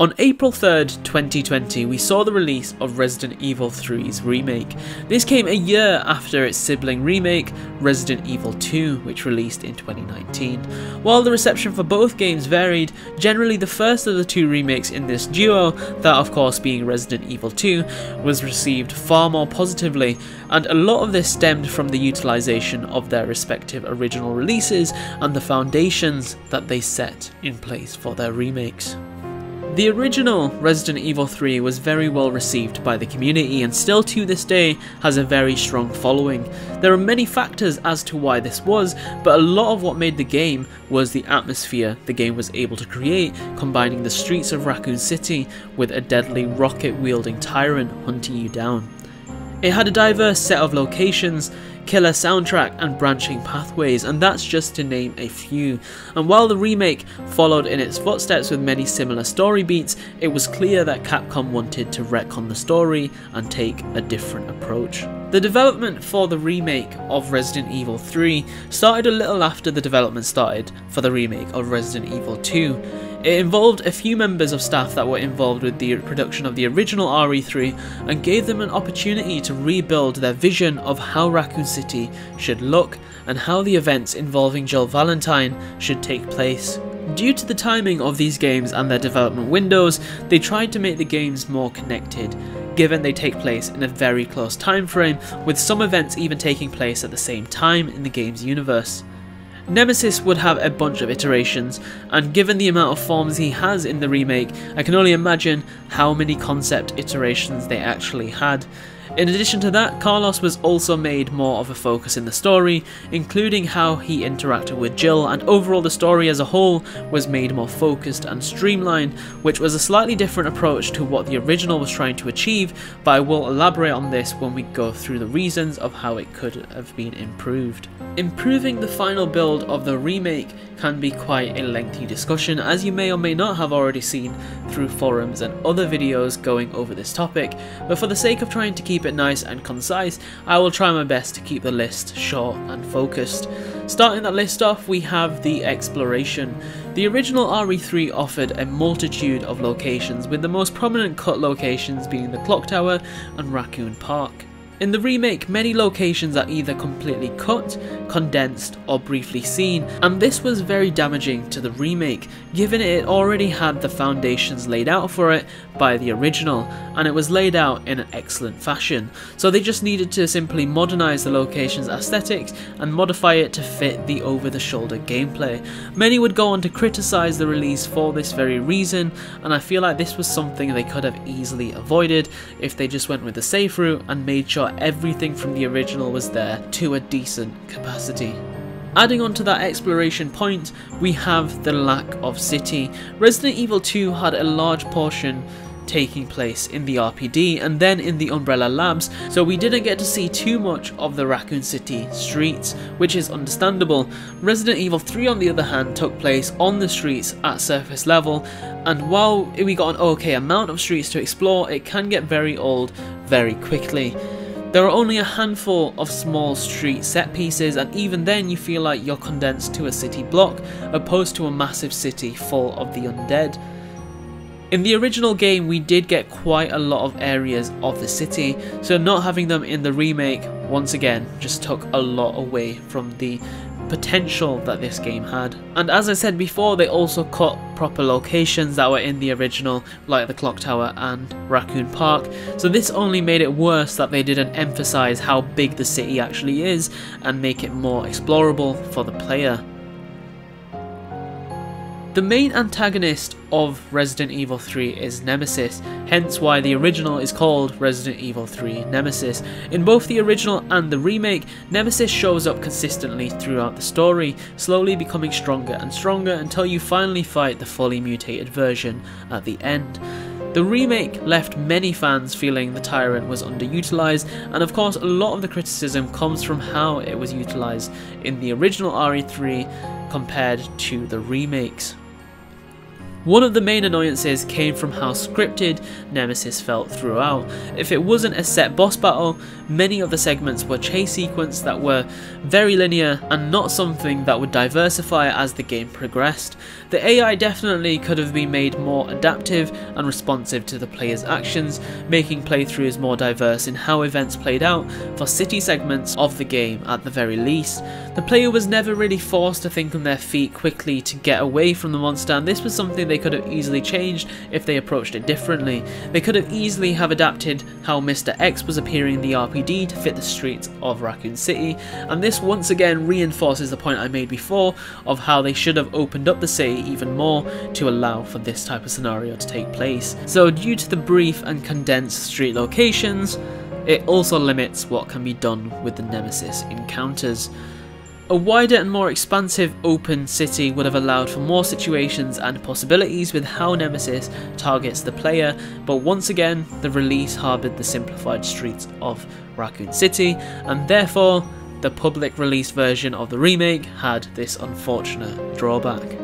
On April 3rd, 2020, we saw the release of Resident Evil 3's remake. This came a year after its sibling remake, Resident Evil 2, which released in 2019. While the reception for both games varied, generally the first of the two remakes in this duo, that of course being Resident Evil 2, was received far more positively, and a lot of this stemmed from the utilisation of their respective original releases and the foundations that they set in place for their remakes. The original Resident Evil 3 was very well received by the community and still to this day has a very strong following. There are many factors as to why this was, but a lot of what made the game was the atmosphere the game was able to create, combining the streets of Raccoon City with a deadly rocket-wielding tyrant hunting you down. It had a diverse set of locations, killer soundtrack and branching pathways, and that's just to name a few. And while the remake followed in its footsteps with many similar story beats, it was clear that Capcom wanted to retcon the story and take a different approach. The development for the remake of Resident Evil 3 started a little after the development started for the remake of Resident Evil 2. It involved a few members of staff that were involved with the production of the original RE3 and gave them an opportunity to rebuild their vision of how Raccoon City should look and how the events involving Jill Valentine should take place. Due to the timing of these games and their development windows, they tried to make the games more connected, given they take place in a very close time frame, with some events even taking place at the same time in the game's universe. Nemesis would have a bunch of iterations, and given the amount of forms he has in the remake, I can only imagine how many concept iterations they actually had. In addition to that, Carlos was also made more of a focus in the story, including how he interacted with Jill, and overall the story as a whole was made more focused and streamlined, which was a slightly different approach to what the original was trying to achieve, but I will elaborate on this when we go through the reasons of how it could have been improved. Improving the final build of the remake can be quite a lengthy discussion, as you may or may not have already seen through forums and other videos going over this topic, but for the sake of trying to keep it nice and concise, I will try my best to keep the list short and focused. Starting that list off, we have the exploration. The original RE3 offered a multitude of locations, with the most prominent cut locations being the Clock Tower and Raccoon Park. In the remake, many locations are either completely cut, condensed, or briefly seen, and this was very damaging to the remake, given it already had the foundations laid out for it by the original, and it was laid out in an excellent fashion, so they just needed to simply modernise the location's aesthetics and modify it to fit the over-the-shoulder gameplay. Many would go on to criticise the release for this very reason, and I feel like this was something they could have easily avoided if they just went with the safe route and made sure everything from the original was there to a decent capacity. Adding on to that exploration point, we have the lack of city. Resident Evil 2 had a large portion taking place in the RPD and then in the Umbrella Labs, so we didn't get to see too much of the Raccoon City streets, which is understandable. Resident Evil 3 on the other hand took place on the streets at surface level, and while we got an okay amount of streets to explore, it can get very old very quickly. There are only a handful of small street set pieces, and even then you feel like you're condensed to a city block opposed to a massive city full of the undead. In the original game we did get quite a lot of areas of the city, so not having them in the remake once again just took a lot away from the potential that this game had. And as I said before, they also cut proper locations that were in the original, like the Clock Tower and Raccoon Park, so this only made it worse that they didn't emphasise how big the city actually is and make it more explorable for the player. The main antagonist of Resident Evil 3 is Nemesis, hence why the original is called Resident Evil 3 Nemesis. In both the original and the remake, Nemesis shows up consistently throughout the story, slowly becoming stronger and stronger until you finally fight the fully mutated version at the end. The remake left many fans feeling the Tyrant was underutilised, and of course a lot of the criticism comes from how it was utilised in the original RE3 compared to the remakes. One of the main annoyances came from how scripted Nemesis felt throughout. If it wasn't a set boss battle, many of the segments were chase sequences that were very linear and not something that would diversify as the game progressed. The AI definitely could have been made more adaptive and responsive to the player's actions, making playthroughs more diverse in how events played out for city segments of the game at the very least. The player was never really forced to think on their feet quickly to get away from the monster, and this was something they could have easily changed if they approached it differently. They could have easily have adapted how Mr. X was appearing in the RPD to fit the streets of Raccoon City, and this once again reinforces the point I made before of how they should have opened up the city even more to allow for this type of scenario to take place. So due to the brief and condensed street locations, it also limits what can be done with the Nemesis encounters. A wider and more expansive open city would have allowed for more situations and possibilities with how Nemesis targets the player, but once again the release harboured the simplified streets of Raccoon City, and therefore the public release version of the remake had this unfortunate drawback.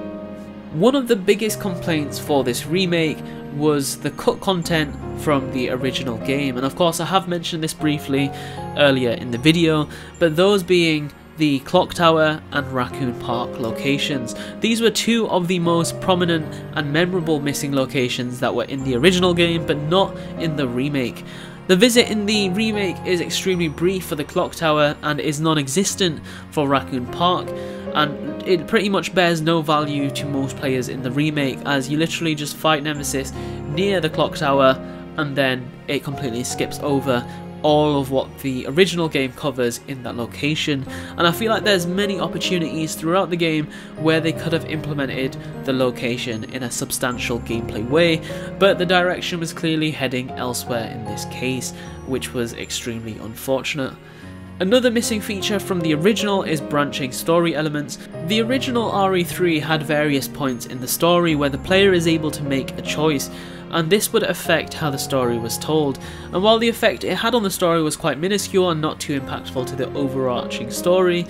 One of the biggest complaints for this remake was the cut content from the original game, and of course I have mentioned this briefly earlier in the video, but those being the Clock Tower and Raccoon Park locations. These were two of the most prominent and memorable missing locations that were in the original game but not in the remake. The visit in the remake is extremely brief for the Clock Tower and is non-existent for Raccoon Park, and it pretty much bears no value to most players in the remake, as you literally just fight Nemesis near the Clock Tower and then it completely skips over all of what the original game covers in that location. And I feel like there's many opportunities throughout the game where they could have implemented the location in a substantial gameplay way, but the direction was clearly heading elsewhere in this case, which was extremely unfortunate. Another missing feature from the original is branching story elements. The original RE3 had various points in the story where the player is able to make a choice, and this would affect how the story was told, and while the effect it had on the story was quite minuscule and not too impactful to the overarching story,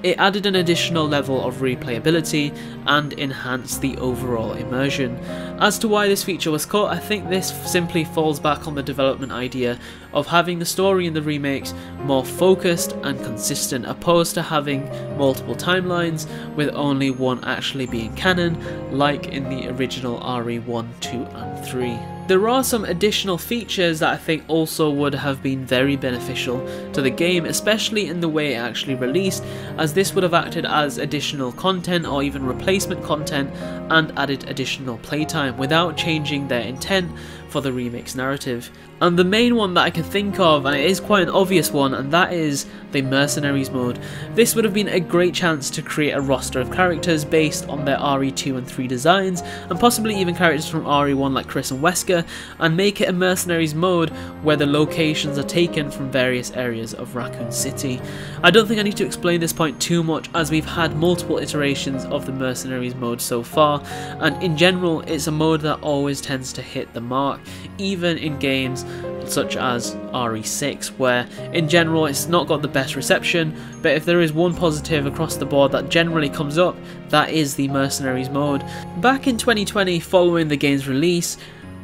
it added an additional level of replayability and enhanced the overall immersion. As to why this feature was cut, I think this simply falls back on the development idea of having the story in the remakes more focused and consistent, opposed to having multiple timelines with only one actually being canon, like in the original RE1, 2 and 3. There are some additional features that I think also would have been very beneficial to the game, especially in the way it actually released, as this would have acted as additional content or even replacement content and added additional playtime without changing their intent for the remake's narrative. And the main one that I can think of, and it is quite an obvious one, and that is the Mercenaries mode. This would have been a great chance to create a roster of characters based on their RE2 and 3 designs, and possibly even characters from RE1 like Chris and Wesker, and make it a Mercenaries mode where the locations are taken from various areas of Raccoon City. I don't think I need to explain this point too much, as we've had multiple iterations of the Mercenaries mode so far, and in general it's a mode that always tends to hit the mark, even in games such as RE6, where in general it's not got the best reception, but if there is one positive across the board that generally comes up, that is the Mercenaries mode. Back in 2020, following the game's release,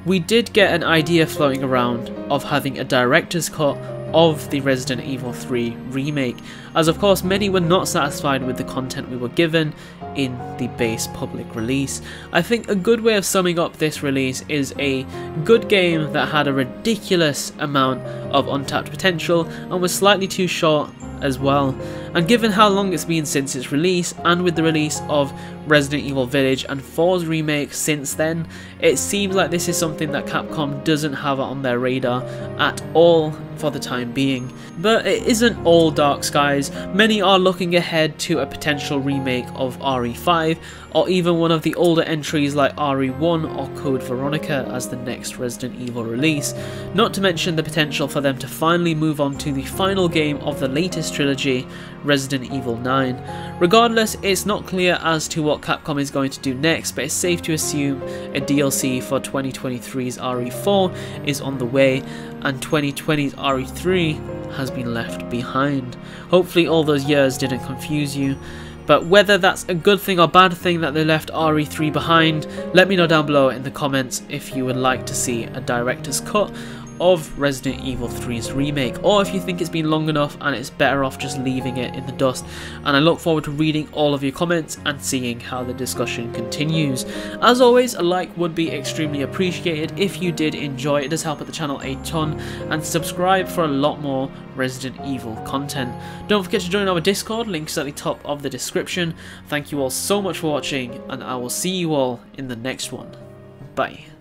we did get an idea floating around of having a director's cut of the Resident Evil 3 remake, as of course many were not satisfied with the content we were given in the base public release. I think a good way of summing up this release is a good game that had a ridiculous amount of untapped potential and was slightly too short as well. And given how long it's been since its release, and with the release of Resident Evil Village and 4's remake since then, it seems like this is something that Capcom doesn't have on their radar at all for the time being. But it isn't all dark skies. Many are looking ahead to a potential remake of RE5, or even one of the older entries like RE1 or Code Veronica as the next Resident Evil release, not to mention the potential for them to finally move on to the final game of the latest trilogy, Resident Evil 9. Regardless, it's not clear as to what Capcom is going to do next, but it's safe to assume a DLC for 2023's RE4 is on the way, and 2020's RE3 has been left behind. Hopefully all those years didn't confuse you. But whether that's a good thing or bad thing that they left RE3 behind, let me know down below in the comments if you would like to see a director's cut of Resident Evil 3's remake, or if you think it's been long enough and it's better off just leaving it in the dust. And I look forward to reading all of your comments and seeing how the discussion continues. As always, a like would be extremely appreciated if you did enjoy. It does help out the channel a ton, and subscribe for a lot more Resident Evil content. Don't forget to join our Discord, links at the top of the description. Thank you all so much for watching, and I will see you all in the next one. Bye.